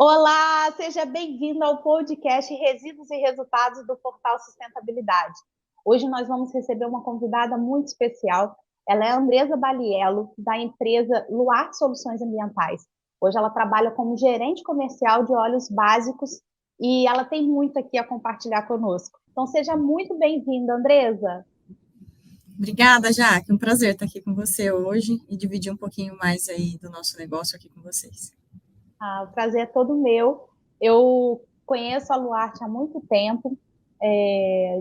Olá, seja bem-vindo ao podcast Resíduos e Resultados do Portal Sustentabilidade. Hoje nós vamos receber uma convidada muito especial. Ela é a Andresa Baliello, da empresa Luarte Soluções Ambientais. Hoje ela trabalha como gerente comercial de óleos básicos e ela tem muito aqui a compartilhar conosco. Então seja muito bem-vinda, Andresa. Obrigada, Jaque. Um prazer estar aqui com você hoje e dividir um pouquinho mais aí do nosso negócio aqui com vocês. O prazer é todo meu. Eu conheço a Luarte há muito tempo,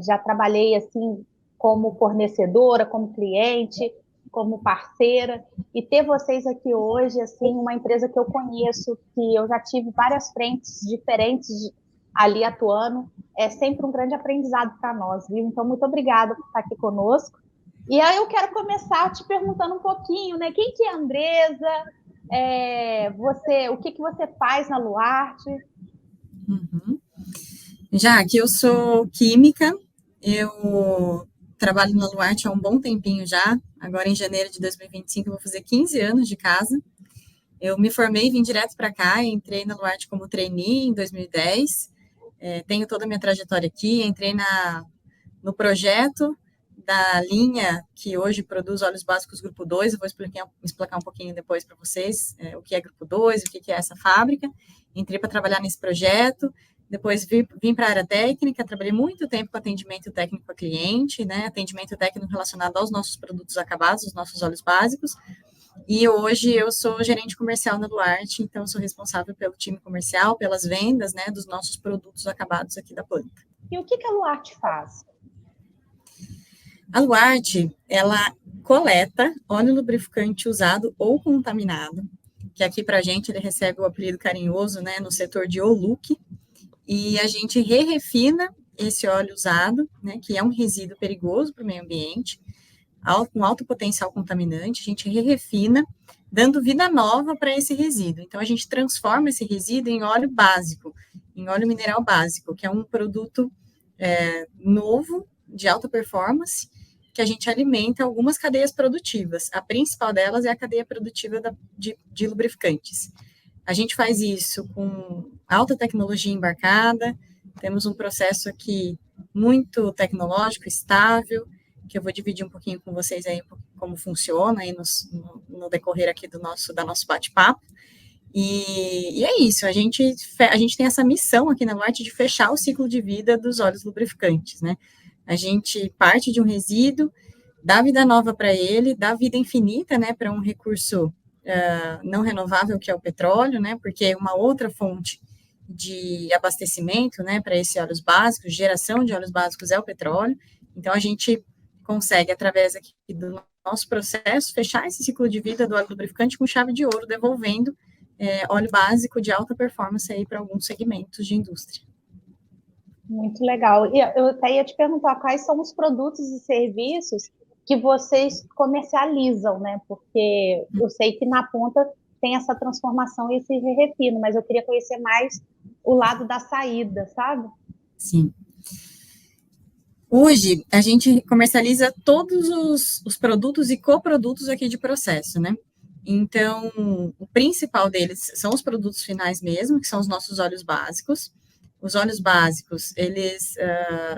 já trabalhei assim como fornecedora, como cliente, como parceira, e ter vocês aqui hoje, assim, uma empresa que eu conheço, que eu já tive várias frentes diferentes ali atuando, é sempre um grande aprendizado para nós, viu? Então, muito obrigada por estar aqui conosco. E aí eu quero começar te perguntando um pouquinho, né? Quem que é a Andresa? O que você faz na Luarte? Jaque, eu sou química, eu trabalho na Luarte há um bom tempinho já. Agora, em janeiro de 2025, eu vou fazer 15 anos de casa. Eu me formei, vim direto para cá, entrei na Luarte como trainee em 2010. Tenho toda a minha trajetória aqui, entrei no projeto da linha que hoje produz óleos básicos Grupo 2. Eu vou explicar um pouquinho depois para vocês o que é Grupo 2, o que é essa fábrica. Entrei para trabalhar nesse projeto, depois vim para a área técnica, trabalhei muito tempo com atendimento técnico a cliente, né, atendimento técnico relacionado aos nossos produtos acabados, os nossos óleos básicos, e hoje eu sou gerente comercial na Luarte, então sou responsável pelo time comercial, pelas vendas, né, dos nossos produtos acabados aqui da planta. E o que a Luarte faz? A Luarte, ela coleta óleo lubrificante usado ou contaminado, que aqui para a gente ele recebe o apelido carinhoso, né, no setor de OLUC, e a gente refina esse óleo usado, né, que é um resíduo perigoso para o meio ambiente, com alto potencial contaminante, a gente refina, dando vida nova para esse resíduo. Então, a gente transforma esse resíduo em óleo básico, em óleo mineral básico, que é um produto novo, de alta performance, que a gente alimenta algumas cadeias produtivas. A principal delas é a cadeia produtiva de lubrificantes. A gente faz isso com alta tecnologia embarcada, temos um processo aqui muito tecnológico, estável, que eu vou dividir um pouquinho com vocês aí como funciona aí no decorrer aqui da nosso bate-papo. E é isso, a gente tem essa missão aqui na Luarte de fechar o ciclo de vida dos óleos lubrificantes, né? A gente parte de um resíduo, dá vida nova para ele, dá vida infinita, né, para um recurso não renovável que é o petróleo, né, porque é uma outra fonte de abastecimento, né, para esses óleos básicos, geração de óleos básicos é o petróleo. Então, a gente consegue, através aqui do nosso processo, fechar esse ciclo de vida do óleo lubrificante com chave de ouro, devolvendo óleo básico de alta performance aí para alguns segmentos de indústria. Muito legal. E eu até ia te perguntar quais são os produtos e serviços que vocês comercializam, né? Porque eu sei que na ponta tem essa transformação e esse refino, mas eu queria conhecer mais o lado da saída, sabe? Sim. Hoje, a gente comercializa todos os produtos e coprodutos aqui de processo, né? Então, o principal deles são os produtos finais mesmo, que são os nossos óleos básicos. Os óleos básicos, eles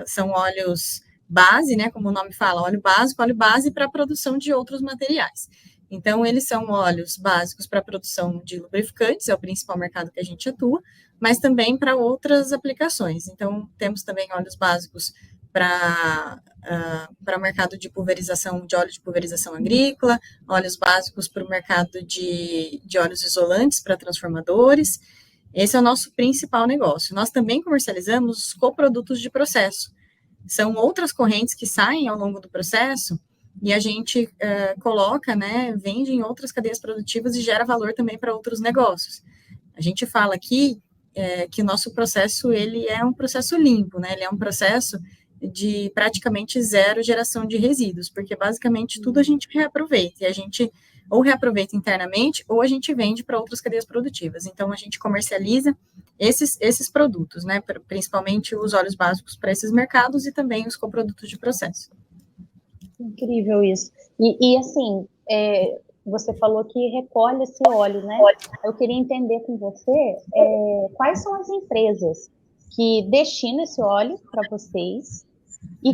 são óleos base, né, como o nome fala, óleo base para a produção de outros materiais. Então, eles são óleos básicos para a produção de lubrificantes, é o principal mercado que a gente atua, mas também para outras aplicações. Então, temos também óleos básicos para o mercado de pulverização, de óleo de pulverização agrícola, óleos básicos para o mercado de óleos isolantes para transformadores. Esse é o nosso principal negócio. Nós também comercializamos os coprodutos de processo. São outras correntes que saem ao longo do processo e a gente coloca, né, vende em outras cadeias produtivas e gera valor também para outros negócios. A gente fala aqui que o nosso processo, ele é um processo limpo, né, ele é um processo de praticamente zero geração de resíduos, porque basicamente tudo a gente reaproveita, e a gente ou reaproveita internamente, ou a gente vende para outras cadeias produtivas. Então, a gente comercializa esses produtos, né, principalmente os óleos básicos para esses mercados e também os coprodutos de processo. Incrível isso. E assim, você falou que recolhe esse óleo, né? Eu queria entender com você quais são as empresas que destinam esse óleo para vocês e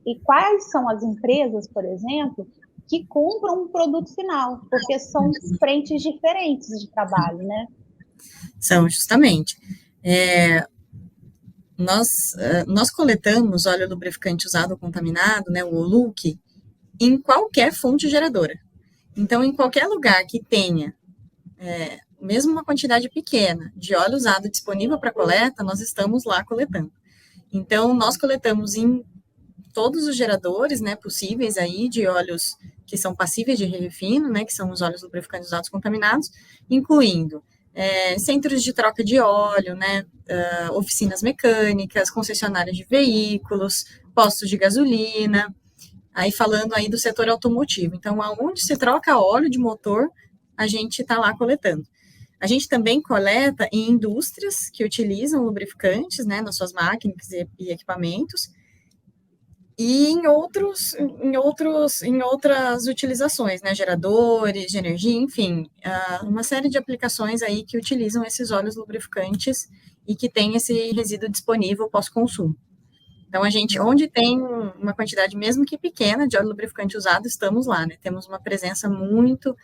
e quais são as empresas, por exemplo, que compram um produto final, porque são frentes diferentes de trabalho, né? São justamente. Nós coletamos óleo lubrificante usado ou contaminado, né, o OLUC, em qualquer fonte geradora. Então, em qualquer lugar que tenha, mesmo uma quantidade pequena de óleo usado disponível para coleta, nós estamos lá coletando. Então, nós coletamos em todos os geradores, né, possíveis aí de óleos que são passíveis de refino, né, que são os óleos lubrificantes usados contaminados, incluindo centros de troca de óleo, né, oficinas mecânicas, concessionárias de veículos, postos de gasolina, aí falando aí do setor automotivo. Então, aonde se troca óleo de motor, a gente está lá coletando. A gente também coleta em indústrias que utilizam lubrificantes, né, nas suas máquinas e equipamentos, e em outras utilizações, né, geradores de energia, enfim, uma série de aplicações aí que utilizam esses óleos lubrificantes e que tem esse resíduo disponível pós-consumo. Então, a gente, onde tem uma quantidade, mesmo que pequena, de óleo lubrificante usado, estamos lá, né, temos uma presença muito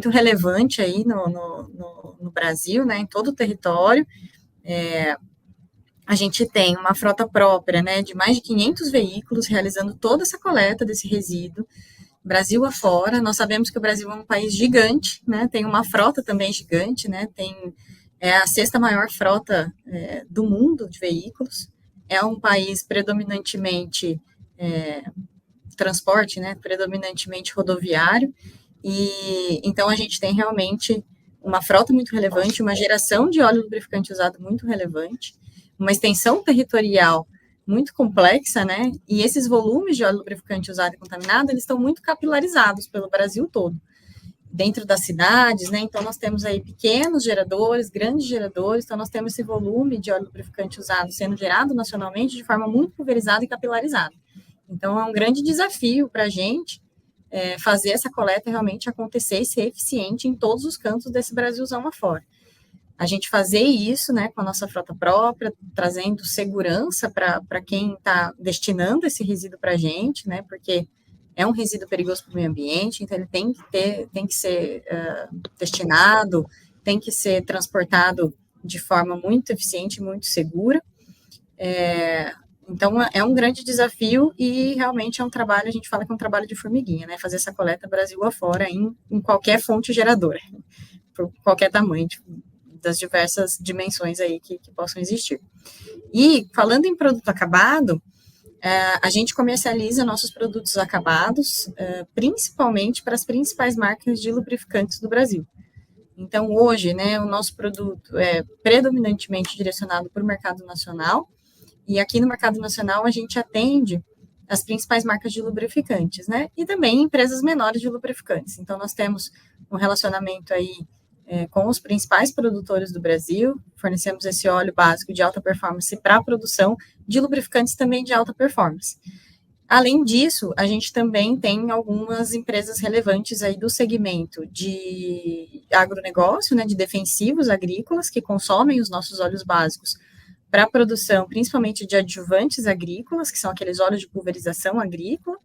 relevante aí no Brasil, né, em todo o território. A gente tem uma frota própria, né, de mais de 500 veículos realizando toda essa coleta desse resíduo, Brasil afora. Nós sabemos que o Brasil é um país gigante, né, tem uma frota também gigante, né, é a sexta maior frota do mundo de veículos, é um país predominantemente transporte, né, predominantemente rodoviário, e então a gente tem realmente uma frota muito relevante, uma geração de óleo lubrificante usado muito relevante, uma extensão territorial muito complexa, né? E esses volumes de óleo lubrificante usado e contaminado, eles estão muito capilarizados pelo Brasil todo, dentro das cidades, né? Então, nós temos aí pequenos geradores, grandes geradores, então nós temos esse volume de óleo lubrificante usado sendo gerado nacionalmente de forma muito pulverizada e capilarizada. Então, é um grande desafio para a gente fazer essa coleta realmente acontecer e ser eficiente em todos os cantos desse Brasilzão afora. A gente fazer isso, né, com a nossa frota própria, trazendo segurança para quem está destinando esse resíduo para a gente, né, porque é um resíduo perigoso para o meio ambiente, então ele tem que ser destinado, tem que ser transportado de forma muito eficiente, muito segura. Então, é um grande desafio e realmente é um trabalho, a gente fala que é um trabalho de formiguinha, né, fazer essa coleta Brasil afora em qualquer fonte geradora, por qualquer tamanho, das diversas dimensões aí que possam existir. E, falando em produto acabado, a gente comercializa nossos produtos acabados, principalmente para as principais marcas de lubrificantes do Brasil. Então, hoje, né, o nosso produto é predominantemente direcionado para o mercado nacional, e aqui no mercado nacional a gente atende as principais marcas de lubrificantes, né, e também empresas menores de lubrificantes. Então, nós temos um relacionamento aí com os principais produtores do Brasil, fornecemos esse óleo básico de alta performance para a produção de lubrificantes também de alta performance. Além disso, a gente também tem algumas empresas relevantes aí do segmento de agronegócio, né, de defensivos agrícolas, que consomem os nossos óleos básicos para a produção, principalmente de adjuvantes agrícolas, que são aqueles óleos de pulverização agrícola,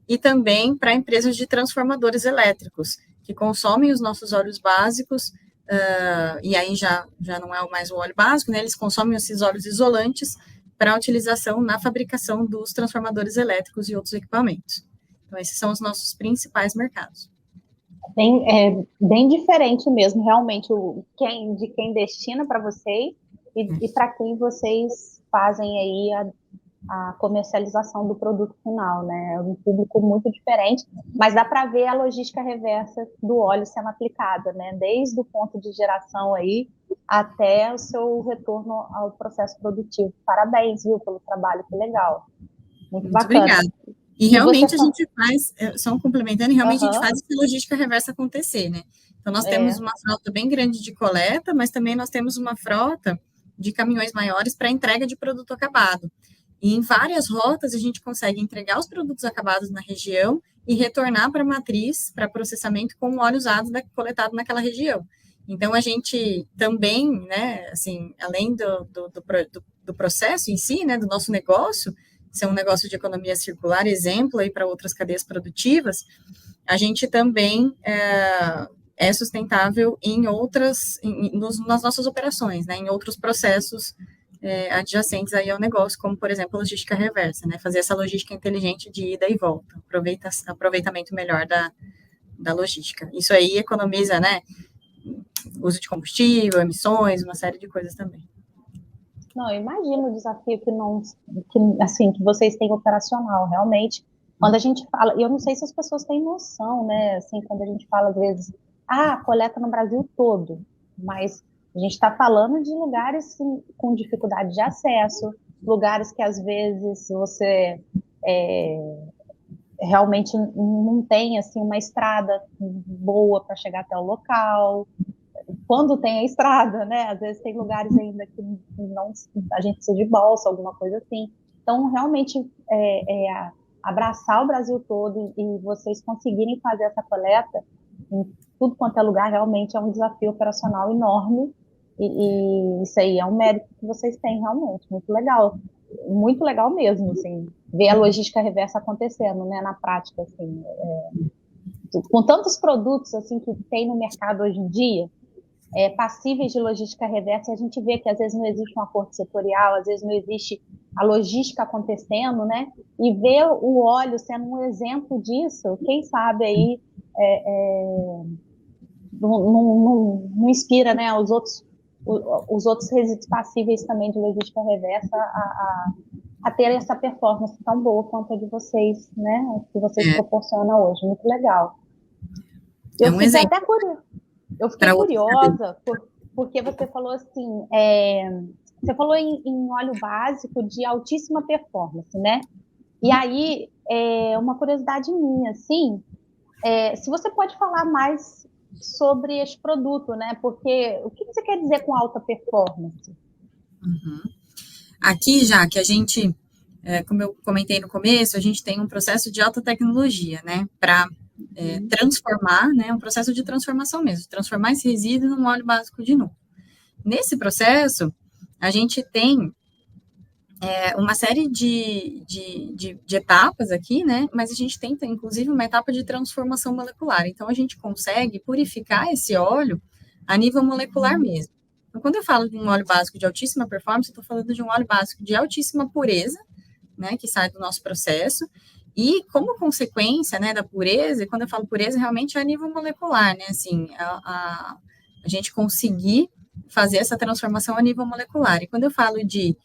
e também para empresas de transformadores elétricos, que consomem os nossos óleos básicos, e aí já não é mais o óleo básico, né, eles consomem esses óleos isolantes para utilização na fabricação dos transformadores elétricos e outros equipamentos. Então, esses são os nossos principais mercados. Bem diferente mesmo, realmente, de quem destina para vocês e para quem vocês fazem aí a comercialização do produto final, né? É um público muito diferente, mas dá para ver a logística reversa do óleo sendo aplicada, né? Desde o ponto de geração aí até o seu retorno ao processo produtivo. Parabéns, viu, pelo trabalho, que legal. Muito bacana. Obrigada. E realmente a gente faz, só complementando, realmente a gente faz essa logística reversa acontecer, né? Então, nós temos uma frota bem grande de coleta, mas também nós temos uma frota de caminhões maiores para entrega de produto acabado. E em várias rotas a gente consegue entregar os produtos acabados na região e retornar para a matriz, para processamento com o óleo usado coletado naquela região. Então, a gente também, né, assim, além do processo em si, né, do nosso negócio, ser um negócio de economia circular, exemplo aí para outras cadeias produtivas, a gente também é sustentável em nas nossas operações, né, em outros processos adjacentes aí ao negócio, como, por exemplo, a logística reversa, né, fazer essa logística inteligente de ida e volta, aproveitamento melhor da logística. Isso aí economiza, né, uso de combustível, emissões, uma série de coisas também. Não, eu imagino o desafio que vocês têm operacional, realmente. Quando a gente fala, e eu não sei se as pessoas têm noção, né? Assim, quando a gente fala, às vezes, coleta no Brasil todo, mas a gente está falando de lugares com dificuldade de acesso, lugares que, às vezes, você realmente não tem, assim, uma estrada boa para chegar até o local. Quando tem a estrada, né? Às vezes tem lugares ainda que não, a gente precisa de balsa, alguma coisa assim. Então, realmente, abraçar o Brasil todo e vocês conseguirem fazer essa coleta em tudo quanto é lugar, realmente é um desafio operacional enorme. E isso aí é um mérito que vocês têm, realmente. Muito legal mesmo, assim, ver a logística reversa acontecendo, né, na prática, assim. Com tantos produtos, assim, que tem no mercado hoje em dia, passíveis de logística reversa, e a gente vê que às vezes não existe um acordo setorial, às vezes não existe a logística acontecendo, né? E ver o óleo sendo um exemplo disso, quem sabe aí não inspira, né, os outros resíduos passíveis também de logística reversa a ter essa performance tão boa quanto a de vocês, né? Que vocês proporcionam hoje. Muito legal. Eu fiquei exemplo. até curiosa. Eu fiquei curiosa, porque você falou assim, você falou em óleo básico de altíssima performance, né? E aí, uma curiosidade minha, assim, se você pode falar mais sobre esse produto, né? Porque o que você quer dizer com alta performance? Uhum. Aqui, já que a gente, como eu comentei no começo, a gente tem um processo de alta tecnologia, né? Para transformar, né, um processo de transformação mesmo, transformar esse resíduo num óleo básico de novo. Nesse processo, a gente tem uma série de etapas aqui, né, mas a gente tem, inclusive, uma etapa de transformação molecular. Então, a gente consegue purificar esse óleo a nível molecular mesmo. Então, quando eu falo de um óleo básico de altíssima performance, eu estou falando de um óleo básico de altíssima pureza, né, que sai do nosso processo, e como consequência, né, da pureza, e quando eu falo pureza, realmente é a nível molecular, né, assim, a gente conseguir fazer essa transformação a nível molecular. E quando eu falo de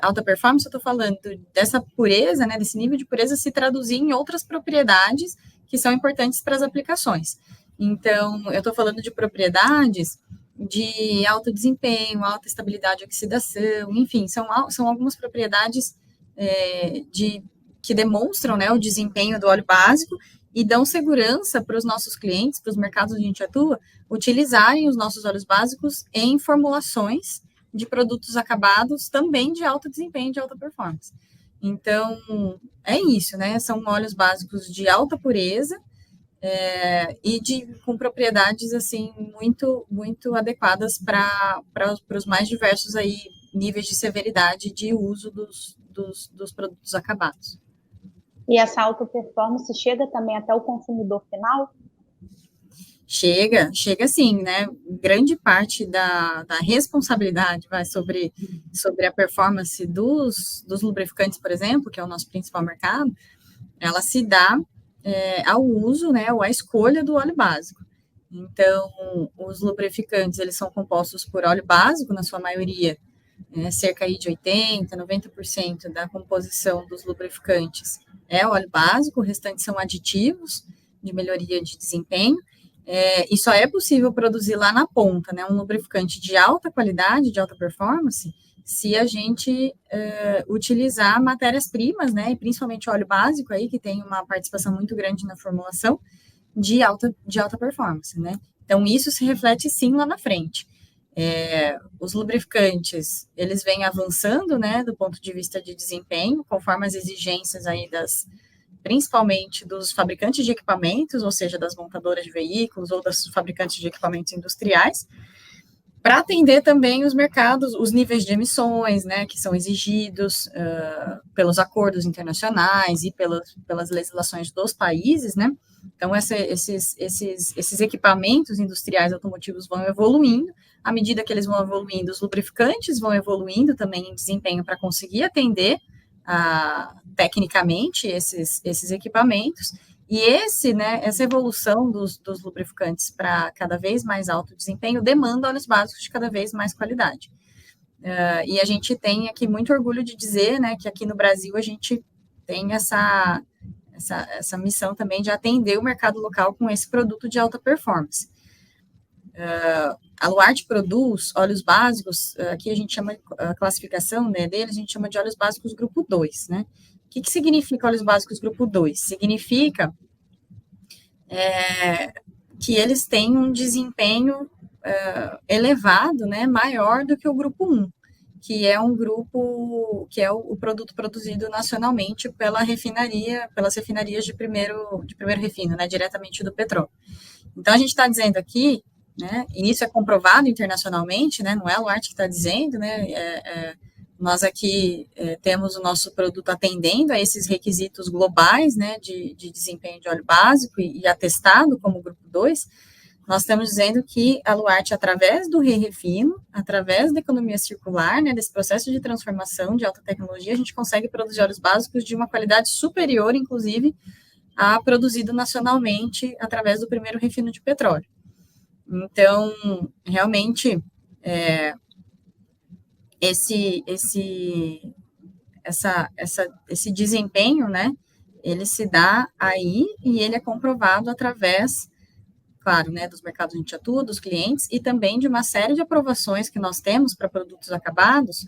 alta performance, eu estou falando dessa pureza, né, desse nível de pureza se traduzir em outras propriedades que são importantes para as aplicações. Então, eu estou falando de propriedades de alto desempenho, alta estabilidade de oxidação, enfim, são algumas propriedades que demonstram, né, o desempenho do óleo básico e dão segurança para os nossos clientes, para os mercados onde a gente atua, utilizarem os nossos óleos básicos em formulações de produtos acabados também de alto desempenho, de alta performance. Então, é isso, né? São óleos básicos de alta pureza e com propriedades, assim, muito, muito adequadas para os mais diversos aí níveis de severidade de uso dos produtos acabados. E essa alta performance chega também até o consumidor final? Chega sim, né? Grande parte da responsabilidade vai sobre a performance dos lubrificantes, por exemplo, que é o nosso principal mercado, ela se dá ao uso, né, ou à escolha do óleo básico. Então, os lubrificantes, eles são compostos por óleo básico, na sua maioria, cerca aí de 80%, 90% da composição dos lubrificantes é óleo básico, o restante são aditivos de melhoria de desempenho, e só é possível produzir lá na ponta, né, um lubrificante de alta qualidade, de alta performance, se a gente utilizar matérias-primas, né, e principalmente óleo básico aí, que tem uma participação muito grande na formulação de alta performance, né. Então, isso se reflete sim lá na frente. Os lubrificantes, eles vêm avançando, né, do ponto de vista de desempenho, conforme as exigências aí principalmente dos fabricantes de equipamentos, ou seja, das montadoras de veículos ou das fabricantes de equipamentos industriais, para atender também os mercados, os níveis de emissões, né, que são exigidos pelos acordos internacionais e pelas legislações dos países, né. Então, esses equipamentos industriais automotivos vão evoluindo. À medida que eles vão evoluindo, os lubrificantes vão evoluindo também em desempenho para conseguir atender tecnicamente esses equipamentos. E essa evolução dos lubrificantes para cada vez mais alto desempenho demanda óleos básicos de cada vez mais qualidade. E a gente tem aqui muito orgulho de dizer, né, que aqui no Brasil a gente tem essa missão também de atender o mercado local com esse produto de alta performance. A Luarte produz óleos básicos, aqui a gente chama, a classificação, né, deles, a gente chama de óleos básicos grupo 2, né? O que significa óleos básicos grupo 2? Significa que eles têm um desempenho elevado, né, maior do que o grupo 1, que é um grupo, que é o produto produzido nacionalmente pelas refinarias de primeiro refino, né, diretamente do petróleo. Então, a gente está dizendo aqui, né, e isso é comprovado internacionalmente, né, não é a Luarte que está dizendo, né, nós aqui temos o nosso produto atendendo a esses requisitos globais, né, de desempenho de óleo básico e atestado como grupo 2, nós estamos dizendo que a Luarte, através do re-refino, através da economia circular, né, desse processo de transformação de alta tecnologia, a gente consegue produzir óleos básicos de uma qualidade superior, inclusive, a produzido nacionalmente através do primeiro refino de petróleo. Então, realmente, esse desempenho, né, ele se dá aí e ele é comprovado através, claro, né, dos mercados onde a gente atua, dos clientes, e também de uma série de aprovações que nós temos para produtos acabados,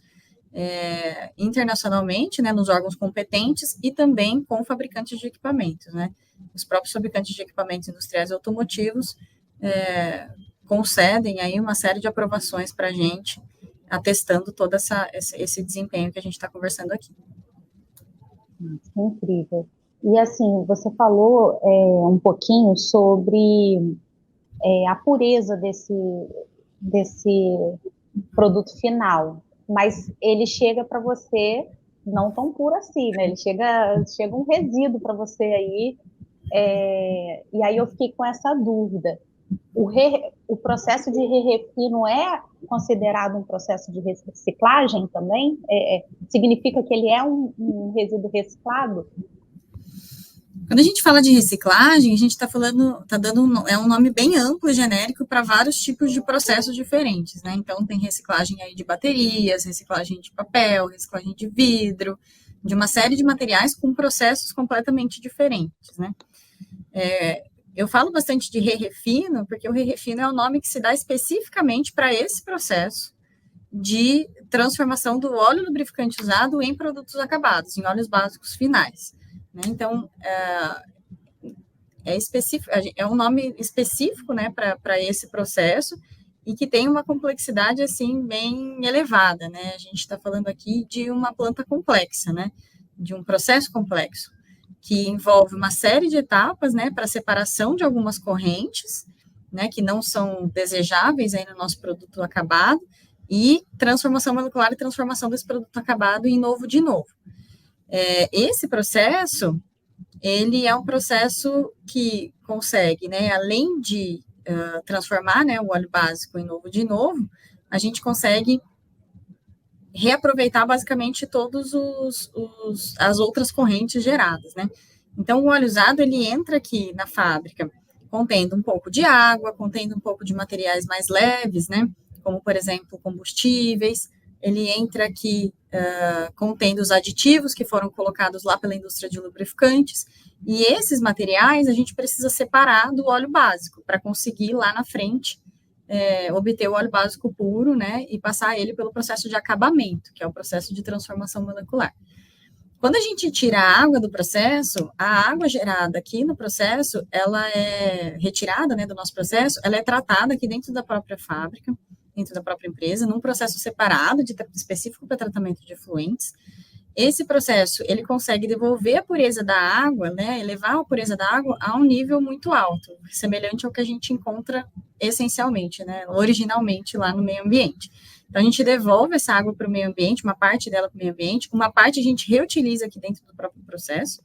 internacionalmente, né, nos órgãos competentes e também com fabricantes de equipamentos, né. Os próprios fabricantes de equipamentos industriais e automotivos concedem aí uma série de aprovações para a gente, atestando todo esse desempenho que a gente está conversando aqui. Incrível. E assim, você falou um pouquinho sobre a pureza desse produto final, mas ele chega para você não tão puro assim, né? Ele chega um resíduo para você aí, e aí eu fiquei com essa dúvida. O processo de re-refino é considerado um processo de reciclagem também? Significa que ele é um resíduo reciclado? Quando a gente fala de reciclagem, a gente está dando um nome bem amplo e genérico para vários tipos de processos diferentes, né? Então, tem reciclagem aí de baterias, reciclagem de papel, reciclagem de vidro, de uma série de materiais com processos completamente diferentes, né? Eu falo bastante de re-refino, porque o re-refino é o nome que se dá especificamente para esse processo de transformação do óleo lubrificante usado em produtos acabados, em óleos básicos finais. Né? Então, é um nome específico, né, para esse processo e que tem uma complexidade, assim, bem elevada, né? A gente está falando aqui de uma planta complexa, né? De um processo complexo, que envolve uma série de etapas, né, para separação de algumas correntes, né, que não são desejáveis aí no nosso produto acabado, e transformação molecular e transformação desse produto acabado em novo de novo. Esse processo, ele é um processo que consegue, né, além de transformar, né, o óleo básico em novo de novo, a gente consegue reaproveitar basicamente todos as outras correntes geradas, né? Então, o óleo usado, ele entra aqui na fábrica contendo um pouco de água, contendo um pouco de materiais mais leves, né? Como, por exemplo, combustíveis. Ele entra aqui contendo os aditivos que foram colocados lá pela indústria de lubrificantes. E esses materiais a gente precisa separar do óleo básico para conseguir lá na frente obter o óleo básico puro, né, e passar ele pelo processo de acabamento, que é o processo de transformação molecular. Quando a gente tira a água do processo, a água gerada aqui no processo, ela é retirada, né, do nosso processo, ela é tratada aqui dentro da própria fábrica, dentro da própria empresa, num processo separado, específico para tratamento de efluentes. Esse processo, ele consegue devolver a pureza da água, né, elevar a pureza da água a um nível muito alto, semelhante ao que a gente encontra essencialmente, né, originalmente lá no meio ambiente. Então, a gente devolve essa água para o meio ambiente, uma parte dela para o meio ambiente, uma parte a gente reutiliza aqui dentro do próprio processo.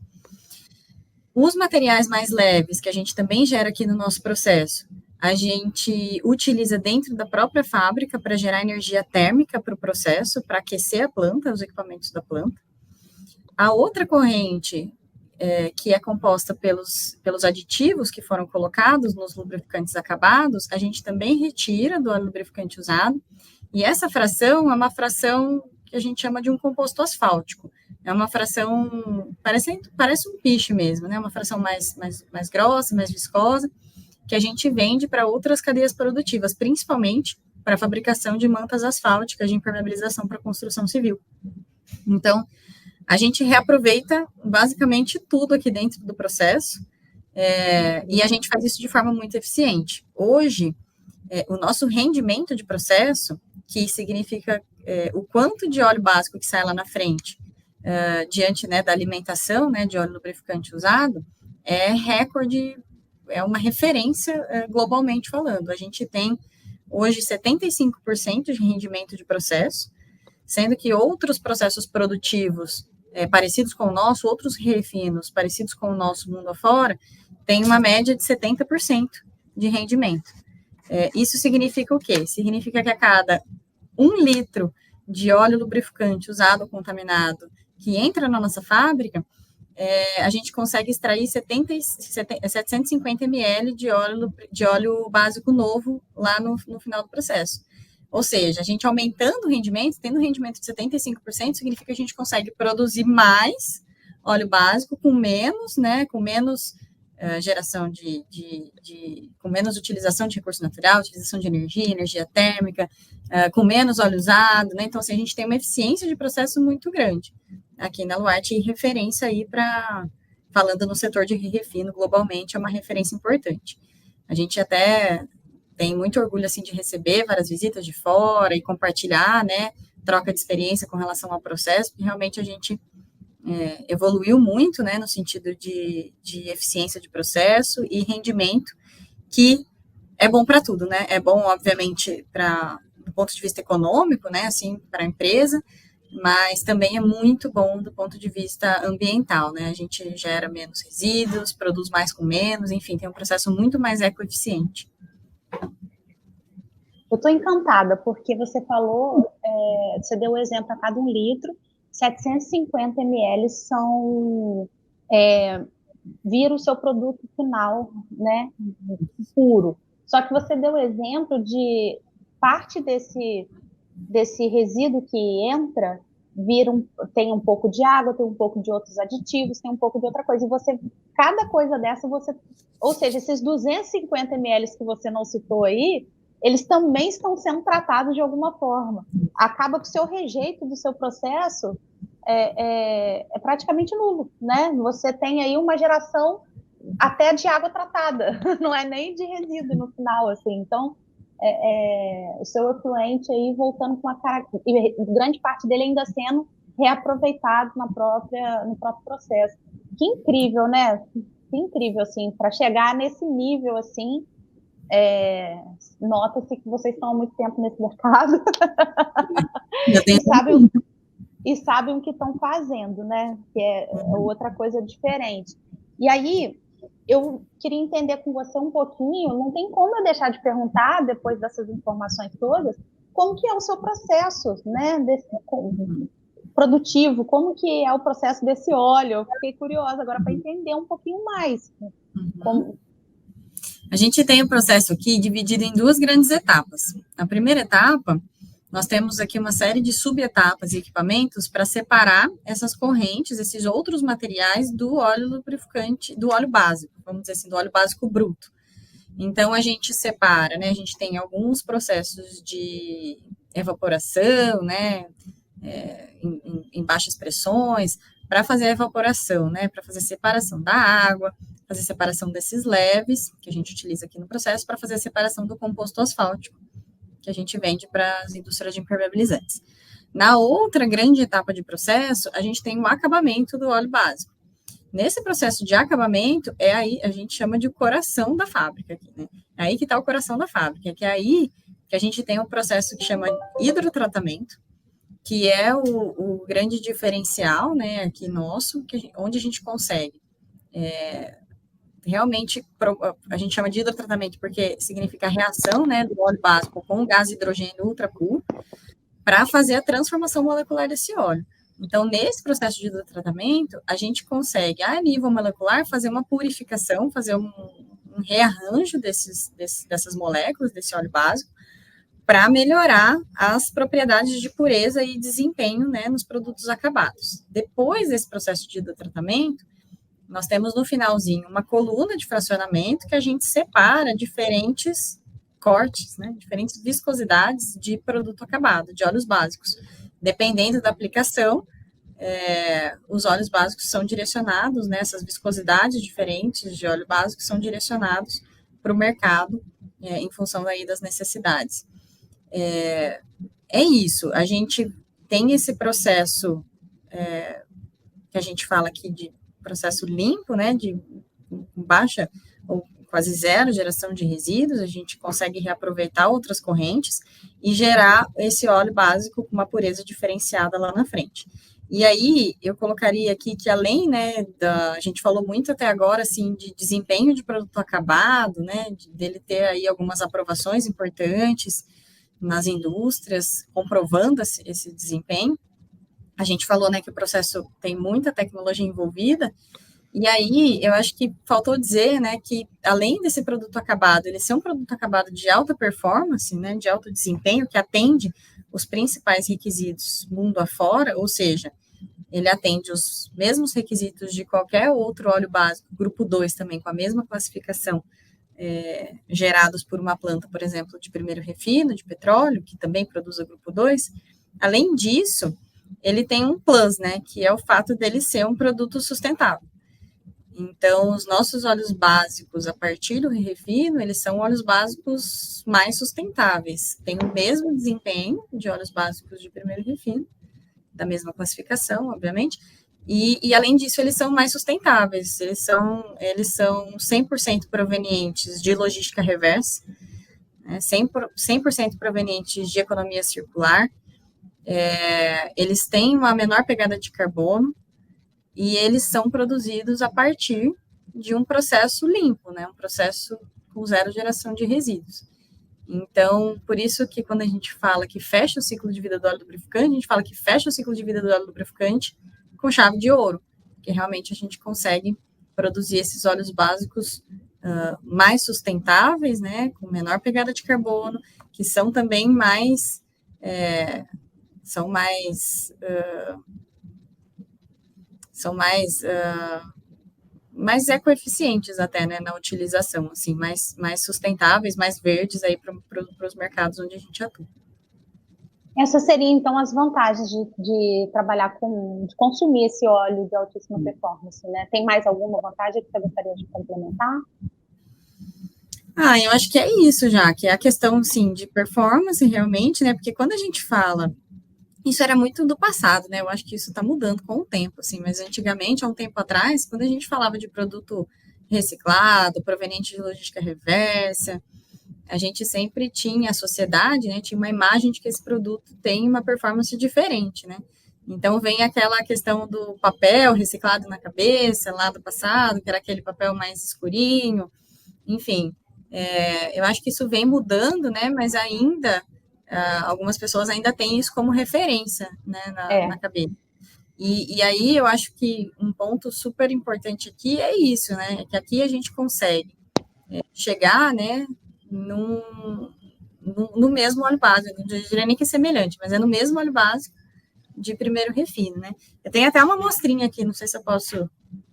Os materiais mais leves, que a gente também gera aqui no nosso processo, a gente utiliza dentro da própria fábrica para gerar energia térmica para o processo, para aquecer a planta, os equipamentos da planta. A outra corrente, que é composta pelos aditivos que foram colocados nos lubrificantes acabados, a gente também retira do óleo lubrificante usado, e essa fração é uma fração que a gente chama de um composto asfáltico. É uma fração, parece um piche mesmo, né? Uma fração mais grossa, mais viscosa, que a gente vende para outras cadeias produtivas, principalmente para a fabricação de mantas asfálticas de impermeabilização para construção civil. Então, a gente reaproveita basicamente tudo aqui dentro do processo, e a gente faz isso de forma muito eficiente. Hoje, o nosso rendimento de processo, que significa o quanto de óleo básico que sai lá na frente, diante, né, da alimentação, né, de óleo lubrificante usado, é recorde, é uma referência globalmente falando. A gente tem hoje 75% de rendimento de processo, sendo que outros processos produtivos parecidos com o nosso, outros refinos parecidos com o nosso mundo afora, tem uma média de 70% de rendimento. Isso significa o quê? Significa que a cada 1 litro de óleo lubrificante usado ou contaminado que entra na nossa fábrica, a gente consegue extrair 750 ml de óleo básico novo lá no final do processo. Ou seja, a gente aumentando o rendimento, tendo um rendimento de 75%, significa que a gente consegue produzir mais óleo básico com menos, né, com menos geração com menos utilização de recurso natural, utilização de energia térmica, com menos óleo usado, né? Então, assim, a gente tem uma eficiência de processo muito grande aqui na Aluarte, e referência aí falando no setor de refino globalmente, é uma referência importante. A gente até tem muito orgulho, assim, de receber várias visitas de fora e compartilhar, né, troca de experiência com relação ao processo, porque realmente a gente evoluiu muito, né, no sentido de eficiência de processo e rendimento, que é bom para tudo, né, é bom, obviamente, do ponto de vista econômico, né, assim, para a empresa, mas também é muito bom do ponto de vista ambiental, né, a gente gera menos resíduos, produz mais com menos, enfim, tem um processo muito mais ecoeficiente. Eu estou encantada, porque você falou, você deu o exemplo a cada 1 litro, 750 ml vira o seu produto final, né, puro. Só que você deu o exemplo de parte desse resíduo que entra, tem um pouco de água, tem um pouco de outros aditivos, tem um pouco de outra coisa. E cada coisa dessa, ou seja, esses 250 ml que você não citou aí, eles também estão sendo tratados de alguma forma. Acaba que o seu rejeito do seu processo é praticamente nulo, né? Você tem aí uma geração até de água tratada, não é nem de resíduo no final, assim. Então, o seu efluente aí voltando com e grande parte dele ainda sendo reaproveitado no próprio processo. Que incrível, né? Que incrível, assim, para chegar nesse nível, assim, nota-se que vocês estão há muito tempo nesse mercado e sabem o que estão fazendo, né? Que é outra coisa diferente. E aí, eu queria entender com você um pouquinho, não tem como eu deixar de perguntar, depois dessas informações todas, como que é o seu processo, né, produtivo, como que é o processo desse óleo? Eu fiquei curiosa agora para entender um pouquinho mais. A gente tem o processo aqui dividido em 2 grandes etapas. A primeira etapa, nós temos aqui uma série de subetapas e equipamentos para separar essas correntes, esses outros materiais do óleo lubrificante, do óleo básico, vamos dizer assim, do óleo básico bruto. Então, a gente separa, né, a gente tem alguns processos de evaporação, né, em baixas pressões, para fazer a evaporação, né, para fazer separação da água, fazer separação desses leves, que a gente utiliza aqui no processo, para fazer a separação do composto asfáltico, que a gente vende para as indústrias de impermeabilizantes. Na outra grande etapa de processo, a gente tem o acabamento do óleo básico. Nesse processo de acabamento, é aí, a gente chama de o coração da fábrica, aqui, né? É aí que está o coração da fábrica, que é aí que a gente tem um processo que chama hidrotratamento, que é o grande diferencial, né, aqui nosso, onde a gente consegue realmente, a gente chama de hidrotratamento porque significa a reação, né, do óleo básico com o gás hidrogênio ultrapuro, para fazer a transformação molecular desse óleo. Então, nesse processo de hidrotratamento, a gente consegue, a nível molecular, fazer uma purificação, fazer um rearranjo dessas moléculas, desse óleo básico, para melhorar as propriedades de pureza e desempenho, né, nos produtos acabados. Depois desse processo de hidrotratamento, nós temos no finalzinho uma coluna de fracionamento que a gente separa diferentes cortes, né, diferentes viscosidades de produto acabado, de óleos básicos. Dependendo da aplicação, os óleos básicos são direcionados, né, essas viscosidades diferentes de óleo básico são direcionados para o mercado em função daí das necessidades. É isso, a gente tem esse processo que a gente fala aqui de processo limpo, né, de baixa ou quase zero geração de resíduos, a gente consegue reaproveitar outras correntes e gerar esse óleo básico com uma pureza diferenciada lá na frente. E aí, eu colocaria aqui que além, né, a gente falou muito até agora, assim, de desempenho de produto acabado, né, dele ter aí algumas aprovações importantes nas indústrias, comprovando esse desempenho. A gente falou, né, que o processo tem muita tecnologia envolvida, e aí eu acho que faltou dizer, né, que além desse produto acabado, ele ser um produto acabado de alta performance, né, de alto desempenho, que atende os principais requisitos mundo afora, ou seja, ele atende os mesmos requisitos de qualquer outro óleo básico, grupo 2 também, com a mesma classificação, gerados por uma planta, por exemplo, de primeiro refino, de petróleo, que também produz o grupo 2. Além disso, ele tem um plus, né, que é o fato dele ser um produto sustentável. Então, os nossos óleos básicos, a partir do refino, eles são óleos básicos mais sustentáveis. Tem o mesmo desempenho de óleos básicos de primeiro refino, da mesma classificação, obviamente, e além disso, eles são mais sustentáveis. Eles são 100% provenientes de logística reversa, né, 100% provenientes de economia circular. Eles têm uma menor pegada de carbono, e eles são produzidos a partir de um processo limpo, né, um processo com zero geração de resíduos. Então, por isso que quando a gente fala que fecha o ciclo de vida do óleo lubrificante, a gente fala que fecha o ciclo de vida do óleo lubrificante com chave de ouro, porque realmente a gente consegue produzir esses óleos básicos mais sustentáveis, né, com menor pegada de carbono, que são também mais mais ecoeficientes até, né, na utilização, assim, mais sustentáveis, mais verdes aí para os mercados onde a gente atua. Essas seriam, então, as vantagens de trabalhar de consumir esse óleo de altíssima performance, né? Tem mais alguma vantagem que você gostaria de complementar? Eu acho que é isso já, que é a questão, sim, de performance realmente, né, porque quando a gente fala, isso era muito do passado, né, eu acho que isso está mudando com o tempo, assim, mas antigamente, há um tempo atrás, quando a gente falava de produto reciclado, proveniente de logística reversa, a gente sempre tinha, a sociedade, né, tinha uma imagem de que esse produto tem uma performance diferente, né, então vem aquela questão do papel reciclado na cabeça, lá do passado, que era aquele papel mais escurinho, enfim, eu acho que isso vem mudando, né, mas ainda, algumas pessoas ainda têm isso como referência, né, na cabeça. E aí eu acho que um ponto super importante aqui é isso, né, que aqui a gente consegue chegar, né, no mesmo óleo básico, não diria nem que é semelhante, mas é no mesmo óleo básico de primeiro refino, né. Eu tenho até uma amostrinha aqui, não sei se eu posso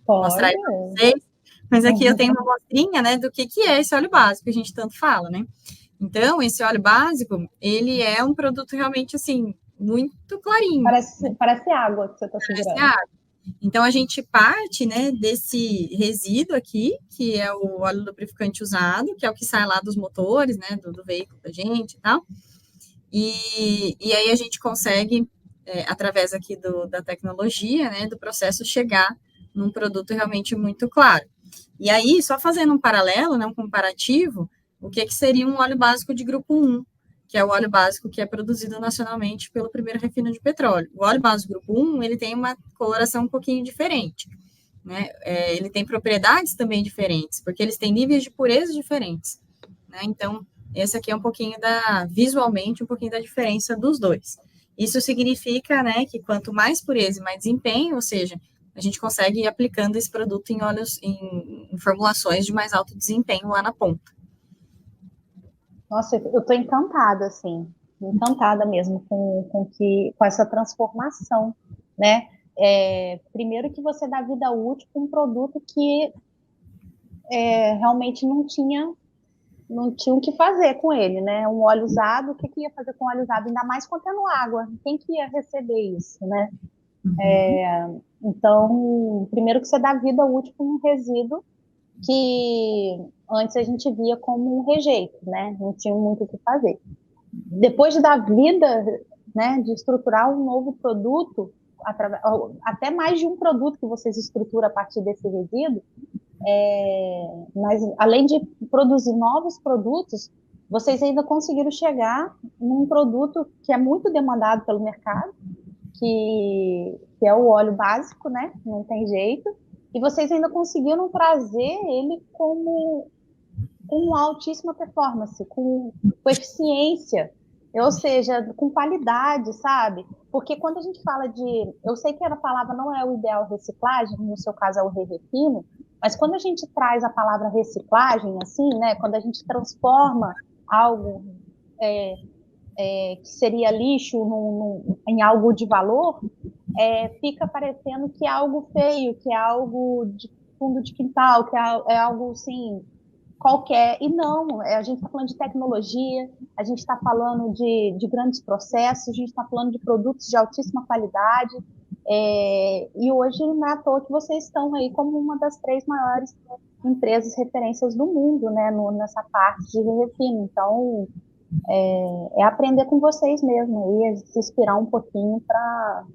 mostrar aí para vocês, mas aqui eu tenho uma amostrinha, né, do que é esse óleo básico que a gente tanto fala, né. Então, esse óleo básico, ele é um produto realmente, assim, muito clarinho. Parece água que você está segurando. Parece água. Então, a gente parte, né, desse resíduo aqui, que é o óleo lubrificante usado, que é o que sai lá dos motores, né, do veículo da gente e tal. e aí a gente consegue, através aqui da tecnologia, né, do processo, chegar num produto realmente muito claro. E aí, só fazendo um paralelo, né, um comparativo, o que seria um óleo básico de grupo 1, que é o óleo básico que é produzido nacionalmente pelo primeiro refino de petróleo. O óleo básico grupo 1, ele tem uma coloração um pouquinho diferente, né? Ele tem propriedades também diferentes, porque eles têm níveis de pureza diferentes, né? Então, esse aqui é um pouquinho visualmente, um pouquinho da diferença dos dois. Isso significa, né, que quanto mais pureza e mais desempenho, ou seja, a gente consegue ir aplicando esse produto em óleos, em formulações de mais alto desempenho lá na ponta. Nossa, eu estou encantada, assim, encantada mesmo com essa transformação, né? Primeiro que você dá vida útil para um produto que realmente não tinha o que fazer com ele, né? Um óleo usado, o que ia fazer com óleo usado? Ainda mais contendo água. Quem que ia receber isso, né? Então, primeiro que você dá vida útil para um resíduo que antes a gente via como um rejeito, né? Não tinha muito o que fazer. Depois de dar vida, né, de estruturar um novo produto, até mais de um produto que vocês estruturam a partir desse resíduo, mas além de produzir novos produtos, vocês ainda conseguiram chegar num produto que é muito demandado pelo mercado, que é o óleo básico, né? Não tem jeito. E vocês ainda conseguiram trazer ele com altíssima performance, com eficiência, ou seja, com qualidade, sabe? Porque quando a gente fala de. Eu sei que a palavra não é o ideal reciclagem, no seu caso é o re-refino, mas quando a gente traz a palavra reciclagem, assim, né? Quando a gente transforma algo é, que seria lixo em algo de valor, fica parecendo que é algo feio, que é algo de fundo de quintal, que é algo assim qualquer. E não, a gente está falando de tecnologia, a gente está falando de grandes processos, a gente está falando de produtos de altíssima qualidade. E hoje não é à toa que vocês estão aí como uma das 3 maiores empresas referências do mundo, né, nessa parte de refino. Então, aprender com vocês mesmo, aí, se inspirar um pouquinho para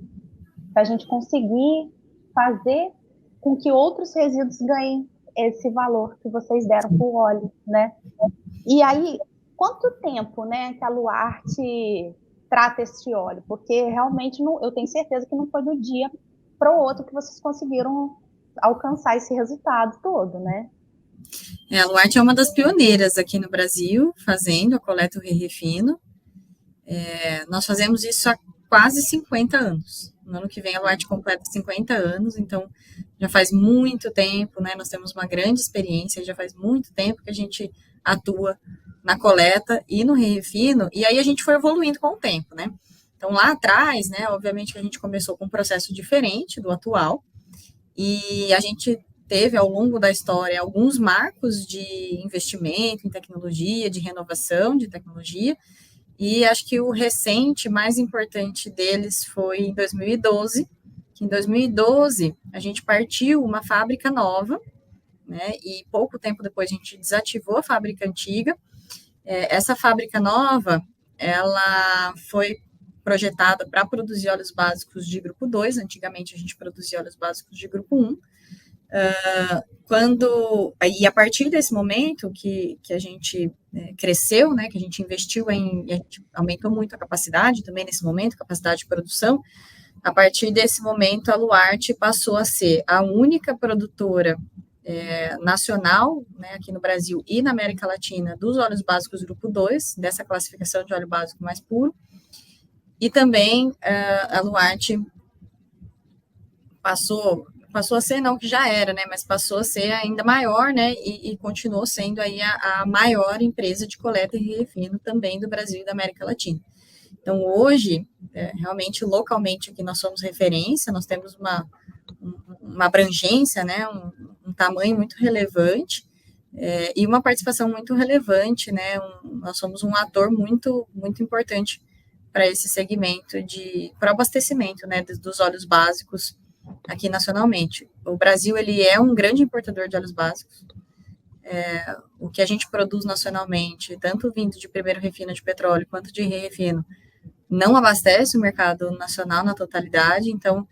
a gente conseguir fazer com que outros resíduos ganhem esse valor que vocês deram para o óleo, né? E aí, quanto tempo, né, que a Luarte trata esse óleo? Porque realmente não, eu tenho certeza que não foi do dia para o outro que vocês conseguiram alcançar esse resultado todo, né? A Luarte é uma das pioneiras aqui no Brasil, fazendo a coleta e o refino. Nós fazemos isso há quase 50 anos. No ano que vem a Luarte completa 50 anos, então já faz muito tempo, né? Nós temos uma grande experiência, já faz muito tempo que a gente atua na coleta e no refino, e aí a gente foi evoluindo com o tempo, né? Então lá atrás, né, obviamente a gente começou com um processo diferente do atual, e a gente teve ao longo da história alguns marcos de investimento em tecnologia, de renovação de tecnologia, e acho que o recente, mais importante deles foi em 2012, que em 2012 a gente partiu uma fábrica nova, né, e pouco tempo depois a gente desativou a fábrica antiga. Essa fábrica nova, ela foi projetada para produzir óleos básicos de grupo 2, antigamente a gente produzia óleos básicos de grupo 1, e a partir desse momento que a gente cresceu, né, que a gente investiu a gente aumentou muito a capacidade também nesse momento, capacidade de produção, a partir desse momento a Luarte passou a ser a única produtora nacional, né, aqui no Brasil e na América Latina, dos óleos básicos grupo 2, dessa classificação de óleo básico mais puro, e também a Luarte passou a ser, não que já era, né, mas passou a ser ainda maior, né, e continuou sendo aí a maior empresa de coleta e refino também do Brasil e da América Latina. Então, hoje, realmente, localmente, aqui nós somos referência, nós temos uma abrangência, né, um tamanho muito relevante, e uma participação muito relevante, né, nós somos um ator muito, muito importante para esse segmento para o abastecimento, né, dos óleos básicos aqui nacionalmente. O Brasil, ele é um grande importador de óleos básicos, o que a gente produz nacionalmente, tanto vindo de primeiro refino de petróleo quanto de refino, não abastece o mercado nacional na totalidade, então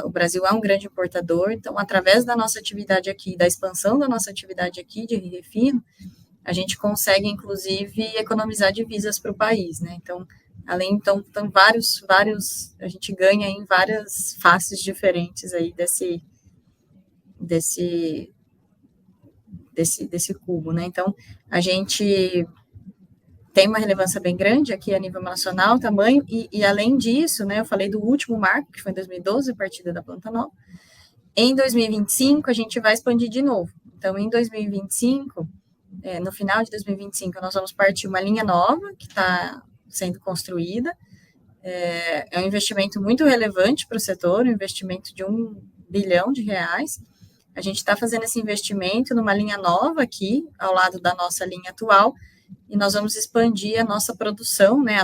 o Brasil é um grande importador, então através da nossa atividade aqui, da expansão da nossa atividade aqui de refino, a gente consegue, inclusive, economizar divisas para o país, né? Então, então vários, a gente ganha em várias faces diferentes aí desse cubo, né? Então, a gente tem uma relevância bem grande aqui a nível nacional, tamanho, e além disso, né, eu falei do último marco, que foi em 2012, a partida da planta nova. Em 2025, a gente vai expandir de novo. Então, em 2025, no final de 2025, nós vamos partir uma linha nova, que está sendo construída. É um investimento muito relevante para o setor, um investimento de R$1 bilhão. A gente está fazendo esse investimento numa linha nova aqui, ao lado da nossa linha atual, e nós vamos expandir a nossa produção, né,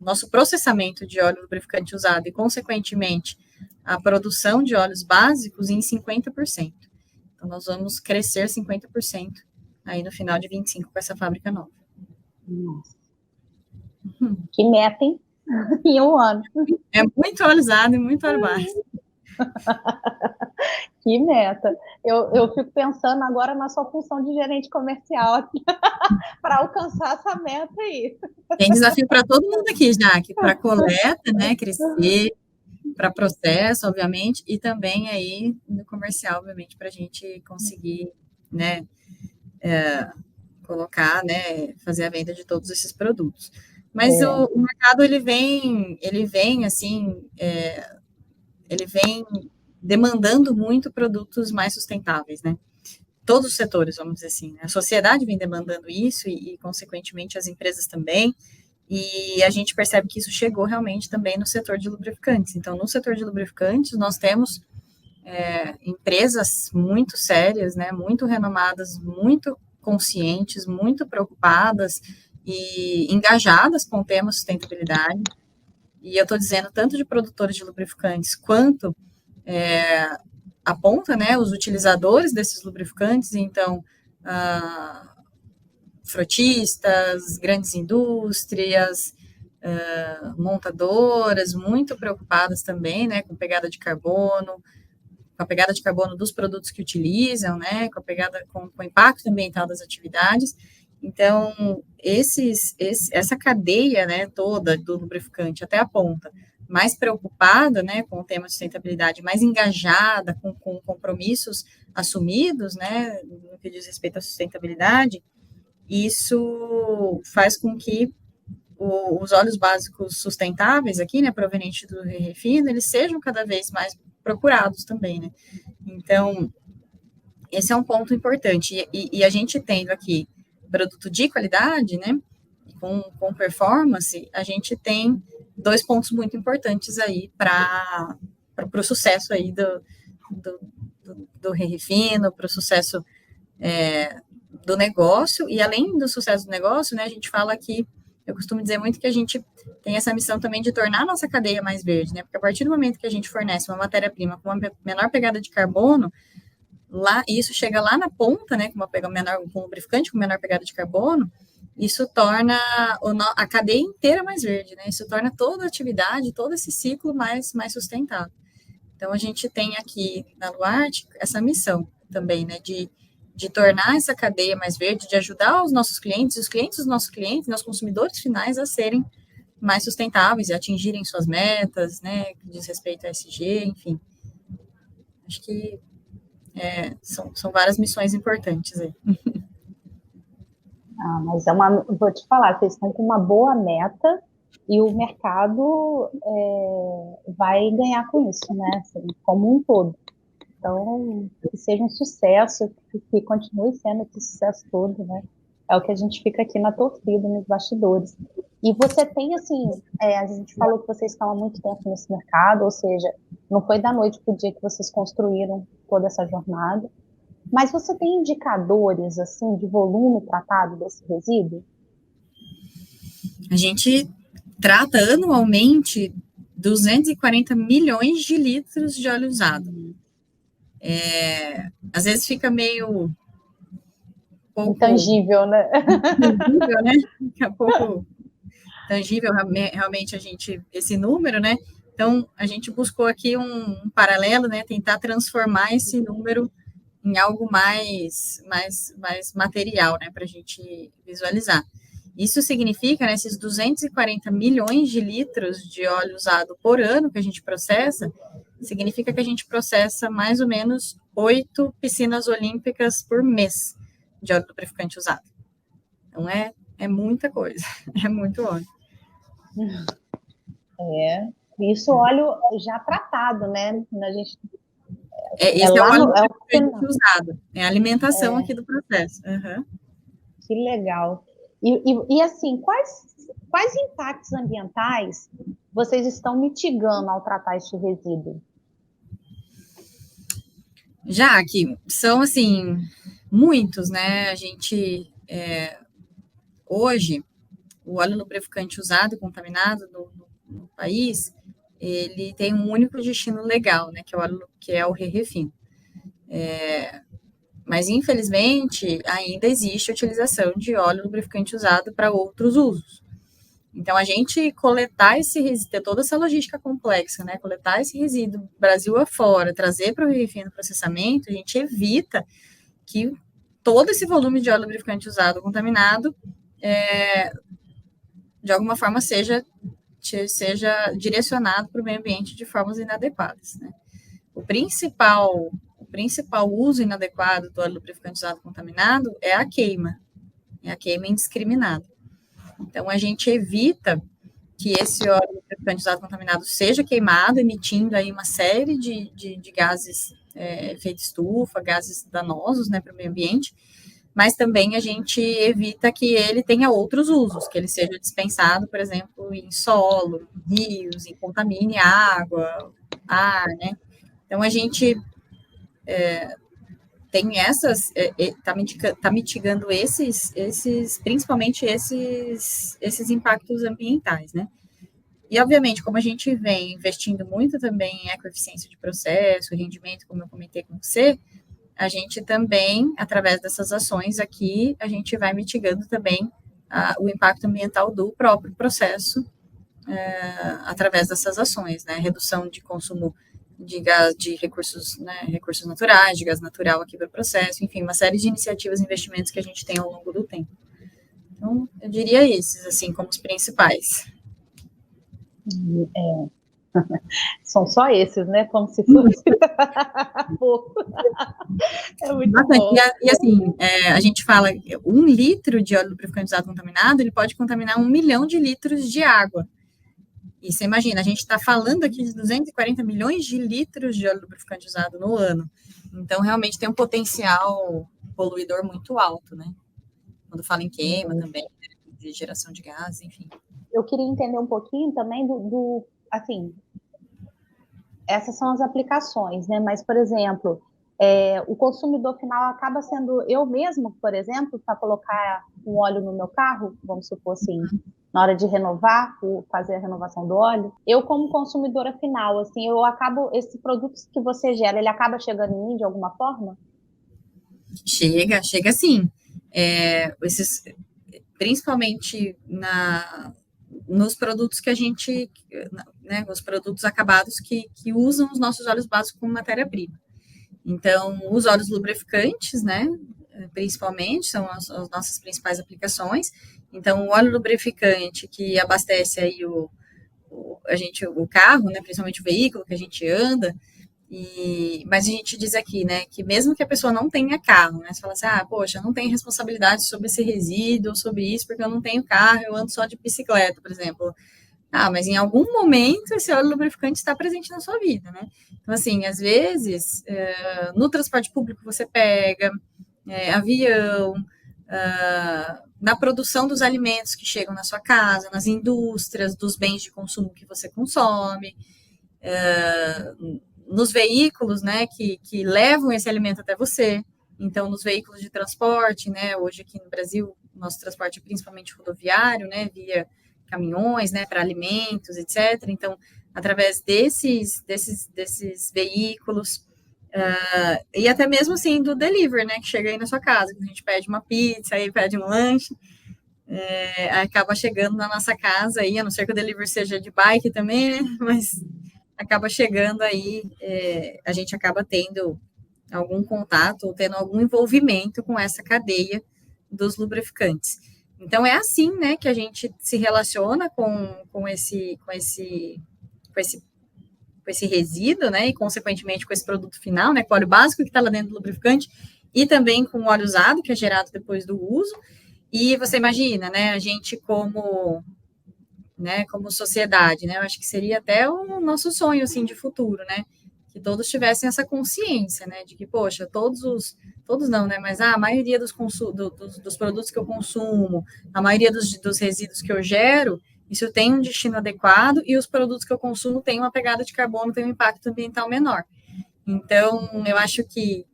nosso processamento de óleo lubrificante usado e, consequentemente, a produção de óleos básicos em 50%. Então, nós vamos crescer 50% aí no final de 25 com essa fábrica nova. Nossa. Que meta, hein? Em um ano. É muito óleo usado e muito óleo básico. Que meta. Eu fico pensando agora na sua função de gerente comercial para alcançar essa meta aí. Tem desafio para todo mundo aqui, Jaque, para coleta, né, crescer, para processo, obviamente, e também aí no comercial, obviamente, para a gente conseguir, né, colocar, né, fazer a venda de todos esses produtos. Mas o mercado, ele vem assim, ele vem demandando muito produtos mais sustentáveis, né? Todos os setores, vamos dizer assim, né? A sociedade vem demandando isso e, consequentemente, as empresas também, e a gente percebe que isso chegou realmente também no setor de lubrificantes. Então, no setor de lubrificantes, nós temos empresas muito sérias, né, muito renomadas, muito conscientes, muito preocupadas e engajadas com o tema sustentabilidade. E eu estou dizendo tanto de produtores de lubrificantes quanto a ponta, né, os utilizadores desses lubrificantes, então, frotistas, grandes indústrias, montadoras, muito preocupadas também, né, com pegada de carbono, com a pegada de carbono dos produtos que utilizam, né, com o impacto ambiental das atividades. Então, essa cadeia, né, toda do lubrificante até a ponta, mais preocupada, né, com o tema de sustentabilidade, mais engajada com compromissos assumidos, né, no que diz respeito à sustentabilidade, isso faz com que os óleos básicos sustentáveis aqui, né, provenientes do refino, eles sejam cada vez mais procurados também, né? Então, esse é um ponto importante. E a gente tendo aqui produto de qualidade, né, com performance, a gente tem 2 pontos muito importantes aí para o sucesso aí do refino, para o sucesso do negócio, e além do sucesso do negócio, né, a gente fala que, eu costumo dizer muito que a gente tem essa missão também de tornar a nossa cadeia mais verde, né, porque a partir do momento que a gente fornece uma matéria-prima com uma menor pegada de carbono, e isso chega lá na ponta, né, com um lubrificante com menor pegada de carbono, isso torna a cadeia inteira mais verde, né, isso torna toda a atividade, todo esse ciclo mais sustentável. Então, a gente tem aqui na Luarte essa missão também, né, de tornar essa cadeia mais verde, de ajudar os nossos clientes, os clientes dos nossos clientes, né, os consumidores finais a serem mais sustentáveis e atingirem suas metas, né, que diz respeito a ESG, enfim. Acho que são várias missões importantes aí. Mas vou te falar, vocês estão com uma boa meta e o mercado vai ganhar com isso, né, assim, como um todo. Então, que seja um sucesso, que continue sendo esse sucesso todo, né? É o que a gente fica aqui na torcida, nos bastidores. E você tem, assim, a gente falou que vocês estão há muito tempo nesse mercado, ou seja, não foi da noite para o dia que vocês construíram toda essa jornada, mas você tem indicadores, assim, de volume tratado desse resíduo? A gente trata anualmente 240 milhões de litros de óleo usado. Às vezes fica meio pouco intangível, né? tangível, né? Fica pouco tangível realmente esse número, né? Então, a gente buscou aqui um paralelo, né? Tentar transformar esse número em algo mais material, né? Para a gente visualizar. Isso significa, né, esses 240 milhões de litros de óleo usado por ano que a gente processa, significa que a gente processa mais ou menos 8 piscinas olímpicas por mês de óleo lubrificante usado. Então, é muita coisa, é muito óleo. Isso óleo já tratado, né? A gente, Esse é o lá óleo no... lubrificante usado, é a alimentação aqui do processo. Uhum. Que legal. E assim, quais impactos ambientais vocês estão mitigando ao tratar este resíduo? Já que são, assim, muitos, né? A gente, hoje, o óleo lubrificante usado e contaminado no país, ele tem um único destino legal, né? Que é o re-refino. Mas, infelizmente, ainda existe a utilização de óleo lubrificante usado para outros usos. Então, a gente coletar esse resíduo, ter toda essa logística complexa, né? Coletar esse resíduo Brasil afora, trazer para o refino processamento, a gente evita que todo esse volume de óleo lubrificante usado contaminado, de alguma forma, seja direcionado para o meio ambiente de formas inadequadas, né? O principal uso inadequado do óleo lubrificante usado contaminado é a queima indiscriminada. Então, a gente evita que esse óleo lubrificante usado contaminado seja queimado, emitindo aí uma série de gases efeito estufa, gases danosos, né, para o meio ambiente, mas também a gente evita que ele tenha outros usos, que ele seja dispensado, por exemplo, em solo, em rios, e contamine água, ar, né? Então, a gente tem está mitigando principalmente esses impactos ambientais, né? E, obviamente, como a gente vem investindo muito também em ecoeficiência de processo, rendimento, como eu comentei com você, a gente também, através dessas ações aqui, a gente vai mitigando também o impacto ambiental do próprio processo através dessas ações, né? Redução de consumo de gás, de recursos, né, recursos naturais, de gás natural aqui para o processo, enfim, uma série de iniciativas e investimentos que a gente tem ao longo do tempo. Então, eu diria esses, assim, como os principais. São só esses, né? Como se fosse pouco. É muito bom. E assim, a gente fala 1 litro de óleo lubrificante usado contaminado, ele pode contaminar 1 milhão de litros de água. E você imagina, a gente está falando aqui de 240 milhões de litros de óleo lubrificante usado no ano. Então, realmente tem um potencial poluidor muito alto, né? Quando fala em queima também, de geração de gás, enfim. Eu queria entender um pouquinho também assim, essas são as aplicações, né? Mas, por exemplo, o consumidor final acaba sendo eu mesmo, por exemplo, para colocar um óleo no meu carro, vamos supor assim, na hora de renovar, fazer a renovação do óleo, eu como consumidora final, assim, esse produto que você gera, ele acaba chegando em mim de alguma forma? Chega sim. Principalmente nos produtos que a gente, né, os produtos acabados que usam os nossos óleos básicos como matéria-prima. Então, os óleos lubrificantes, né, principalmente, são as nossas principais aplicações. Então, o óleo lubrificante que abastece aí o carro, né, principalmente o veículo que a gente anda, mas a gente diz aqui, né, que mesmo que a pessoa não tenha carro, né, você fala assim, poxa, eu não tenho responsabilidade sobre esse resíduo, sobre isso, porque eu não tenho carro, eu ando só de bicicleta, por exemplo. Mas em algum momento esse óleo lubrificante está presente na sua vida, né? Então, assim, às vezes, no transporte público você pega, avião, na produção dos alimentos que chegam na sua casa, nas indústrias, dos bens de consumo que você consome, nos veículos, né, que levam esse alimento até você. Então, nos veículos de transporte, né, hoje aqui no Brasil, nosso transporte é principalmente rodoviário, né, via caminhões, né, para alimentos, etc. Então, através desses veículos, E até mesmo assim do delivery, né? Que chega aí na sua casa, que a gente pede uma pizza, aí pede um lanche, acaba chegando na nossa casa aí, a não ser que o delivery seja de bike também, né? Mas acaba chegando aí, a gente acaba tendo algum contato ou tendo algum envolvimento com essa cadeia dos lubrificantes. Então é assim, né, que a gente se relaciona com esse resíduo, né, e consequentemente com esse produto final, né, com o óleo básico que está lá dentro do lubrificante e também com o óleo usado que é gerado depois do uso. E você imagina, né, a gente como sociedade, né, eu acho que seria até o nosso sonho, assim, de futuro, né, que todos tivessem essa consciência, né, de que, poxa, todos não, né, mas a maioria dos produtos que eu consumo, a maioria dos resíduos que eu gero, isso tem um destino adequado e os produtos que eu consumo têm uma pegada de carbono, têm um impacto ambiental menor. Então, eu acho que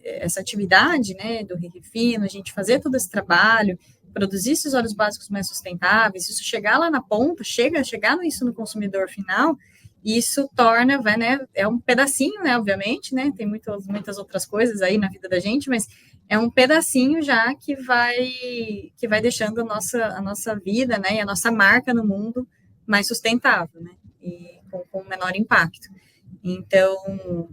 essa atividade, né, do Refino, a gente fazer todo esse trabalho, produzir esses óleos básicos mais sustentáveis, isso chegar lá na ponta, chegar isso no consumidor final, isso torna, né, é um pedacinho, né, obviamente, né, tem muitas outras coisas aí na vida da gente, mas é um pedacinho já que vai deixando a nossa vida, né, e a nossa marca no mundo mais sustentável, né, e com menor impacto. Então,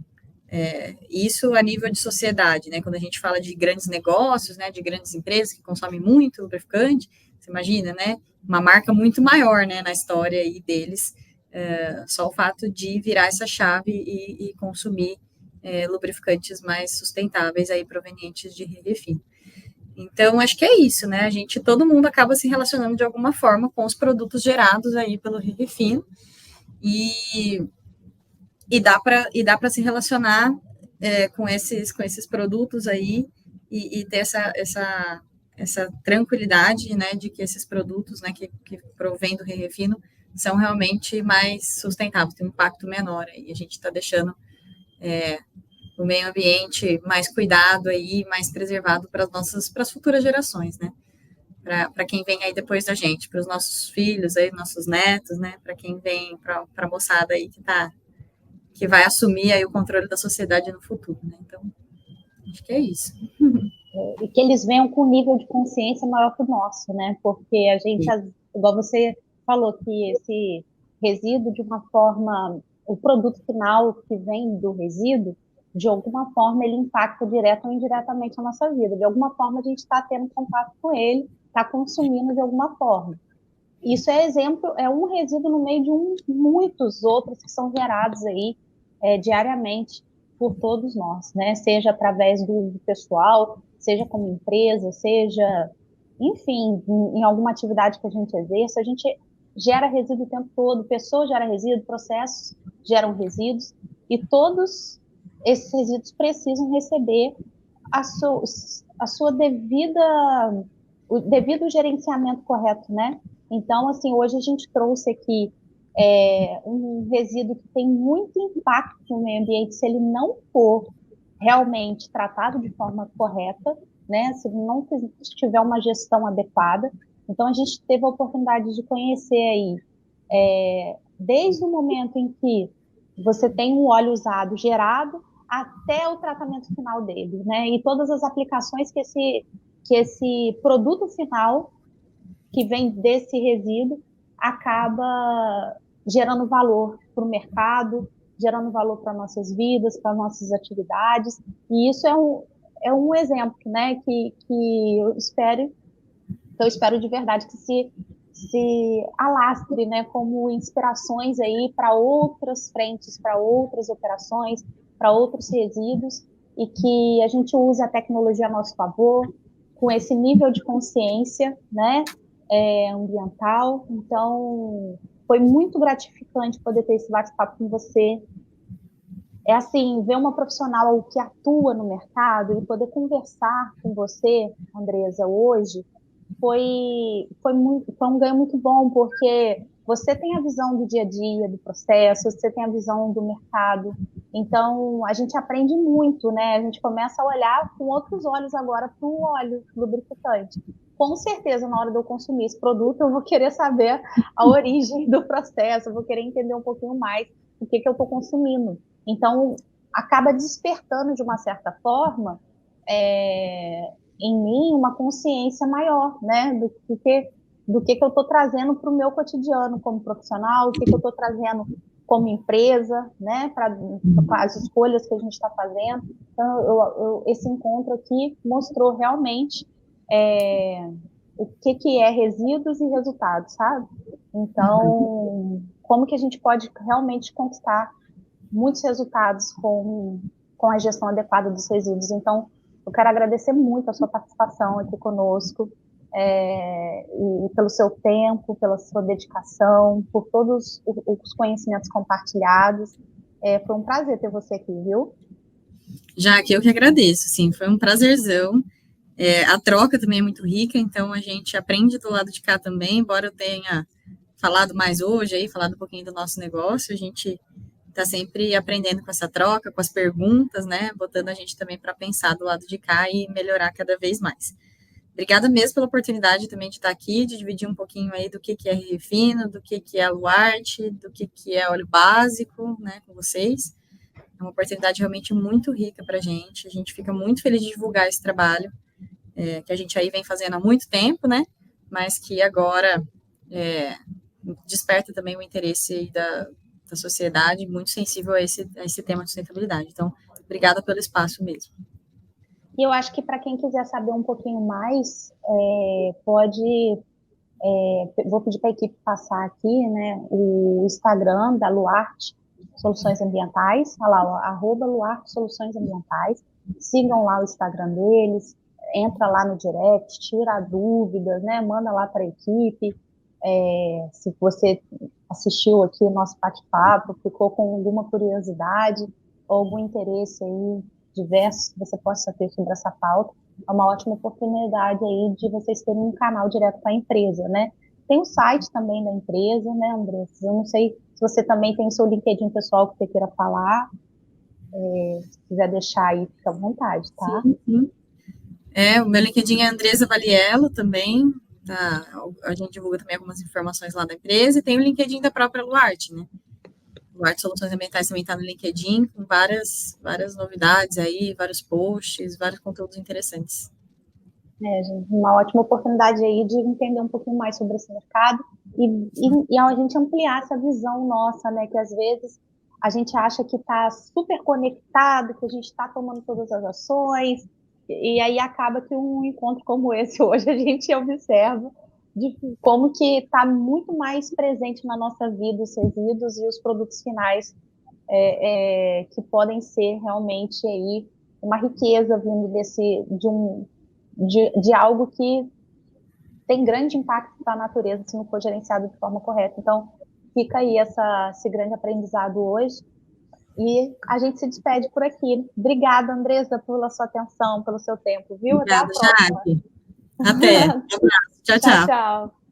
isso a nível de sociedade, né? Quando a gente fala de grandes negócios, né? De grandes empresas que consomem muito lubrificante, você imagina, né? Uma marca muito maior, né? Na história aí deles, só o fato de virar essa chave e consumir lubrificantes mais sustentáveis aí provenientes de refino. Então, acho que é isso, né? Todo mundo acaba se relacionando de alguma forma com os produtos gerados aí pelo refino e dá para se relacionar com esses produtos aí e ter essa tranquilidade, né, de que esses produtos, né, que provém do refino são realmente mais sustentáveis, tem um impacto menor aí. A gente está deixando o meio ambiente mais cuidado aí, mais preservado para as futuras gerações, né? Para quem vem aí depois da gente, para os nossos filhos aí, nossos netos, né? Para quem vem, para a moçada aí que vai assumir aí o controle da sociedade no futuro, né? Então, acho que é isso. E que eles venham com um nível de consciência maior que o nosso, né? Porque a gente, igual você falou, que esse resíduo, de uma forma, o produto final que vem do resíduo, de alguma forma ele impacta direto ou indiretamente a nossa vida. De alguma forma a gente está tendo contato com ele, está consumindo de alguma forma. Isso é exemplo, é um resíduo no meio de muitos outros que são gerados aí diariamente por todos nós, né? Seja através do uso pessoal, seja como empresa, seja, enfim, em alguma atividade que a gente exerça, a gente gera resíduo o tempo todo, pessoas geram resíduo, processos geram resíduos, e todos esses resíduos precisam receber a sua o devido gerenciamento correto, né? Então, assim, hoje a gente trouxe aqui um resíduo que tem muito impacto no meio ambiente se ele não for realmente tratado de forma correta, né? Se não tiver uma gestão adequada. Então, a gente teve a oportunidade de conhecer aí, desde o momento em que você tem um óleo usado gerado até o tratamento final dele, né? E todas as aplicações que esse produto final que vem desse resíduo acaba gerando valor para o mercado, gerando valor para nossas vidas, para nossas atividades. E isso é um exemplo, né? Que eu espero de verdade que se alastre, né, como inspirações aí para outras frentes, para outras operações, para outros resíduos, e que a gente use a tecnologia a nosso favor, com esse nível de consciência, né, ambiental. Então, foi muito gratificante poder ter esse bate-papo com você. É assim, ver uma profissional que atua no mercado e poder conversar com você, Andresa, hoje, foi um ganho muito bom, porque você tem a visão do dia a dia, do processo, você tem a visão do mercado. Então, a gente aprende muito, né? A gente começa a olhar com outros olhos agora para o óleo lubrificante. Com certeza, na hora de eu consumir esse produto, eu vou querer saber a origem do processo, eu vou querer entender um pouquinho mais o que eu estou consumindo. Então, acaba despertando, de uma certa forma, em mim uma consciência maior, né, do que eu estou trazendo para o meu cotidiano como profissional, o que eu estou trazendo como empresa, né, para as escolhas que a gente está fazendo. Então, esse encontro aqui mostrou realmente o que é resíduos e resultados, sabe? Então, como que a gente pode realmente conquistar muitos resultados com a gestão adequada dos resíduos. Então, eu quero agradecer muito a sua participação aqui conosco, e pelo seu tempo, pela sua dedicação, por todos os conhecimentos compartilhados. Foi um prazer ter você aqui, viu? Já que eu que agradeço, sim, foi um prazerzão. A troca também é muito rica, então a gente aprende do lado de cá também, embora eu tenha falado mais hoje, aí, falado um pouquinho do nosso negócio, a gente está sempre aprendendo com essa troca, com as perguntas, né, botando a gente também para pensar do lado de cá e melhorar cada vez mais. Obrigada mesmo pela oportunidade também de estar aqui, de dividir um pouquinho aí do que é Refino, do que é Aluarte, do que é óleo básico, né, com vocês. É uma oportunidade realmente muito rica para a gente fica muito feliz de divulgar esse trabalho, que a gente aí vem fazendo há muito tempo, né, mas que agora desperta também o interesse da sociedade, muito sensível a esse tema de sustentabilidade. Então, obrigada pelo espaço mesmo. E eu acho que para quem quiser saber um pouquinho mais, pode... vou pedir para a equipe passar aqui, né, o Instagram da Luarte Soluções Ambientais, olha lá, @Luarte Soluções Ambientais. Sigam lá o Instagram deles, entra lá no direct, tira dúvidas, né, manda lá para a equipe. Se você assistiu aqui o nosso bate-papo, ficou com alguma curiosidade ou algum interesse aí diverso que você possa ter sobre essa pauta, é uma ótima oportunidade aí de vocês terem um canal direto para a empresa, né? Tem o site também da empresa, né, Andressa? Eu não sei se você também tem o seu LinkedIn pessoal que você queira falar. Se quiser deixar aí, fica à vontade, tá? Sim, sim. O meu LinkedIn é Andresa Valiello também, tá? A gente divulga também algumas informações lá da empresa, e tem o LinkedIn da própria Luarte, né? Luarte Soluções Ambientais também está no LinkedIn, com várias novidades aí, vários posts, vários conteúdos interessantes. Gente, uma ótima oportunidade aí de entender um pouquinho mais sobre esse mercado e a gente ampliar essa visão nossa, né? Que às vezes a gente acha que está super conectado, que a gente está tomando todas as ações, e aí acaba que um encontro como esse hoje a gente observa de como que está muito mais presente na nossa vida os resíduos e os produtos finais, que podem ser realmente aí uma riqueza vindo de algo que tem grande impacto para a natureza se não for gerenciado de forma correta. Então, fica aí esse grande aprendizado hoje. E a gente se despede por aqui. Obrigada, Andressa, pela sua atenção, pelo seu tempo, viu? Até a Obrigada, próxima. Jaque. Até. Um abraço. Tchau, Tchau, tchau. tchau.